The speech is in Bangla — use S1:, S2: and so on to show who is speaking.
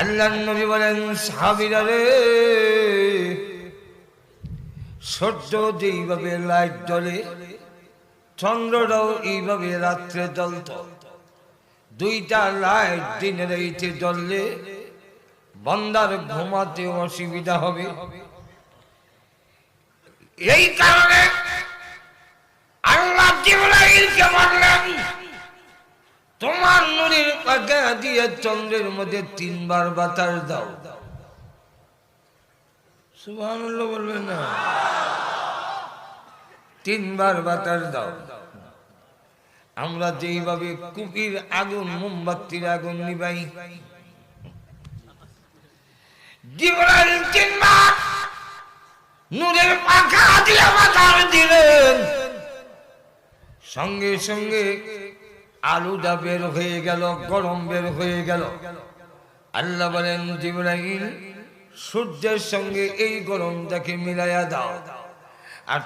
S1: আল্লাহর নবী বলেন, সাহাবীরা রে, সূর্য যেইভাবে লাইট জ্বলে, চন্দ্রটাও এইভাবে রাত্রে জ্বলত। দুইটা লাইট দিনের এইতে জ্বললে বান্দার ঘুমাতে অসুবিধা হবে। এই কারণে আল্লাহ জিবরাইলকে বললেন, তোমার নূরের পাখা দিয়ে চন্দ্রের মধ্যে 3 বার বাতাস দাও। সুবহানাল্লাহ বলবেন না? 3 বার বাতাস দাও। আমরা যেইভাবে কুপির আগুন, মোমবাতির আগুন নিবাই, জিবরাইল 3 বার নূরের পাখা দিয়ে বাতাস দিলেন। সঙ্গে সঙ্গে আলুটা বের হয়ে গেল, গরম বের হয়ে গেল। আল্লাহ বলেন, জিবরাইল, সূর্যের সঙ্গে এই গরমটাকে মিলাইয়া দাও। আর